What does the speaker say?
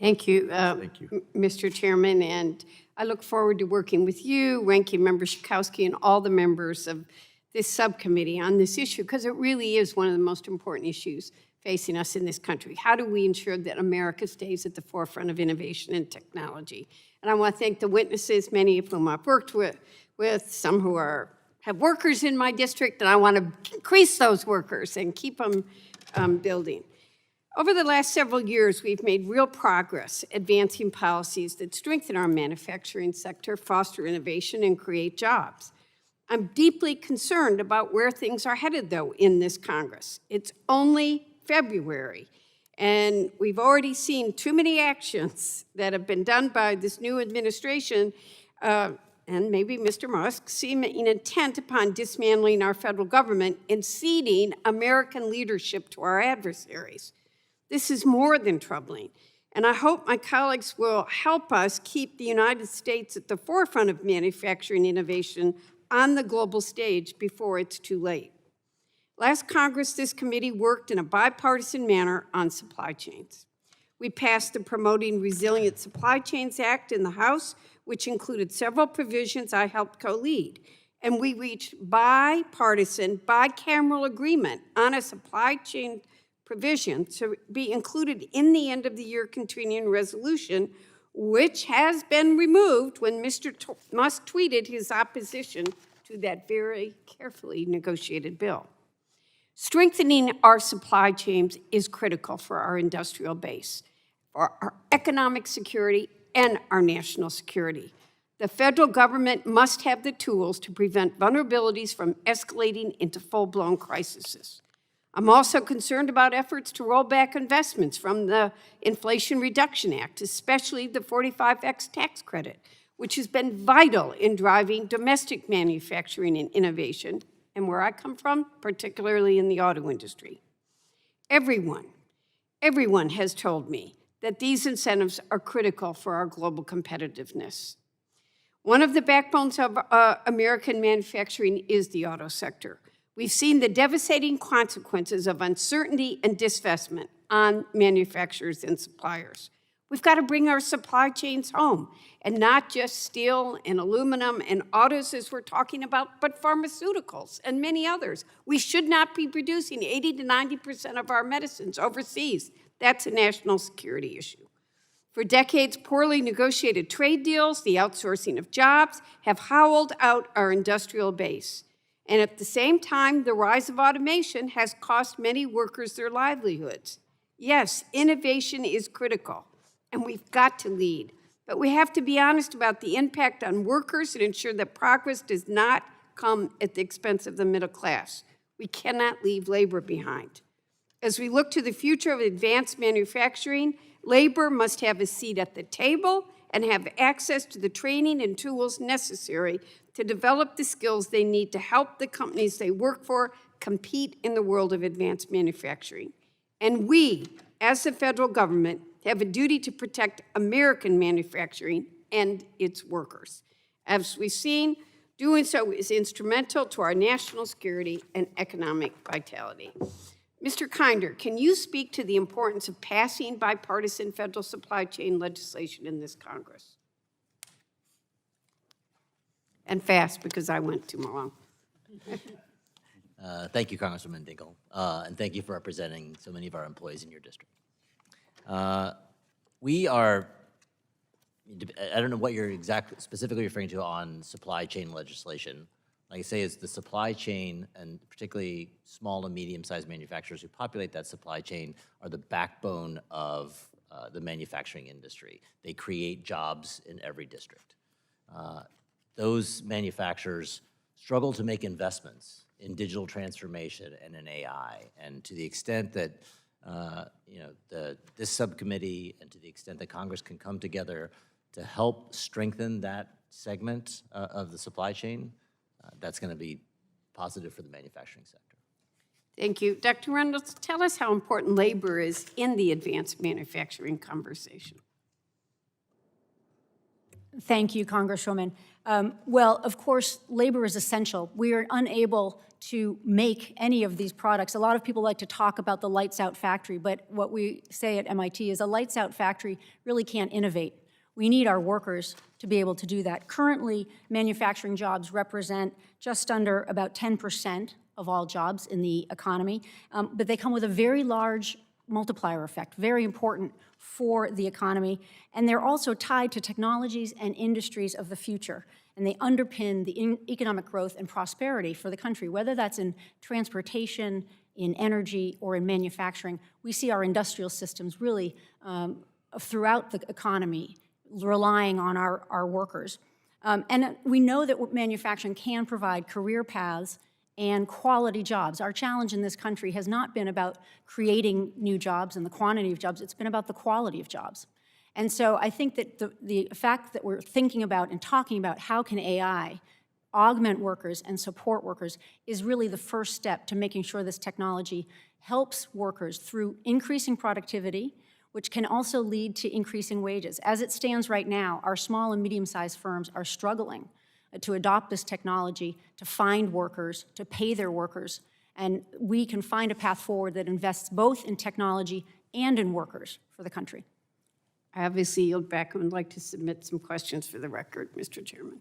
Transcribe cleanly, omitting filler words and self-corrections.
Thank you, Thank you. Mr. Chairman, and I look forward to working with you, Ranking Member Schakowsky, and all the members of this subcommittee on this issue, because it really is one of the most important issues facing us in this country. How do we ensure that America stays at the forefront of innovation and technology? And I want to thank the witnesses, many of whom I've worked with some who have workers in my district, and I want to increase those workers and keep them building. Over the last several years, we've made real progress advancing policies that strengthen our manufacturing sector, foster innovation, and create jobs. I'm deeply concerned about where things are headed, though, in this Congress. It's only February, and we've already seen too many actions that have been done by this new administration, and maybe Mr. Musk, seeming intent upon dismantling our federal government and ceding American leadership to our adversaries. This is more than troubling, and I hope my colleagues will help us keep the United States at the forefront of manufacturing innovation on the global stage before it's too late. Last Congress, this committee worked in a bipartisan manner on supply chains. We passed the Promoting Resilient Supply Chains Act in the House, which included several provisions I helped co-lead, and we reached bipartisan, bicameral agreement on a supply chain provision to be included in the end of the year continuing resolution, which has been removed when Mr. Musk tweeted his opposition to that very carefully negotiated bill. Strengthening our supply chains is critical for our industrial base, for our economic security, and our national security. The federal government must have the tools to prevent vulnerabilities from escalating into full-blown crises. I'm also concerned about efforts to roll back investments from the Inflation Reduction Act, especially the 45X tax credit, which has been vital in driving domestic manufacturing and innovation, and where I come from, particularly in the auto industry. Everyone has told me that these incentives are critical for our global competitiveness. One of the backbones of American manufacturing is the auto sector. We've seen the devastating consequences of uncertainty and disinvestment on manufacturers and suppliers. We've got to bring our supply chains home, and not just steel and aluminum and autos as we're talking about, but pharmaceuticals and many others. We should not be producing 80 to 90% of our medicines overseas. That's a national security issue. For decades, poorly negotiated trade deals, the outsourcing of jobs, have howled out our industrial base. And at the same time, the rise of automation has cost many workers their livelihoods. Yes, innovation is critical, and we've got to lead. But we have to be honest about the impact on workers and ensure that progress does not come at the expense of the middle class. We cannot leave labor behind. As we look to the future of advanced manufacturing, labor must have a seat at the table and have access to the training and tools necessary to develop the skills they need to help the companies they work for compete in the world of advanced manufacturing. And we, as the federal government, have a duty to protect American manufacturing and its workers. As we've seen, doing so is instrumental to our national security and economic vitality. Mr. Kinder, can you speak to the importance of passing bipartisan federal supply chain legislation in this Congress? And fast, because I went too long. Thank you, Congresswoman Dingell, and thank you for representing so many of our employees in your district. We are, I don't know what you're specifically referring to on supply chain legislation. Like I say, it's the supply chain, and particularly small and medium-sized manufacturers who populate that supply chain are the backbone of the manufacturing industry. They create jobs in every district. Those manufacturers struggle to make investments in digital transformation and in AI. And to the extent that this subcommittee and to the extent that Congress can come together to help strengthen that segment of the supply chain, that's going to be positive for the manufacturing sector. Thank you. Dr. Reynolds, tell us how important labor is in the advanced manufacturing conversation. Thank you, Congresswoman. Well, of course, labor is essential. We are unable to make any of these products. A lot of people like to talk about the lights out factory, but what we say at MIT is a lights out factory really can't innovate. We need our workers to be able to do that. Currently, manufacturing jobs represent just under about 10% of all jobs in the economy, but they come with a very large multiplier effect, very important for the economy, and they're also tied to technologies and industries of the future, and they underpin the economic growth and prosperity for the country, whether that's in transportation, in energy, or in manufacturing. We see our industrial systems really throughout the economy relying on our workers. And we know that manufacturing can provide career paths and quality jobs. Our challenge in this country has not been about creating new jobs and the quantity of jobs, it's been about the quality of jobs. And so I think that the fact that we're thinking about and talking about how can AI augment workers and support workers is really the first step to making sure this technology helps workers through increasing productivity, which can also lead to increasing wages. As it stands right now, our small and medium-sized firms are struggling to adopt this technology, to find workers, to pay their workers, and we can find a path forward that invests both in technology and in workers for the country. I obviously yield back and would like to submit some questions for the record, Mr. Chairman.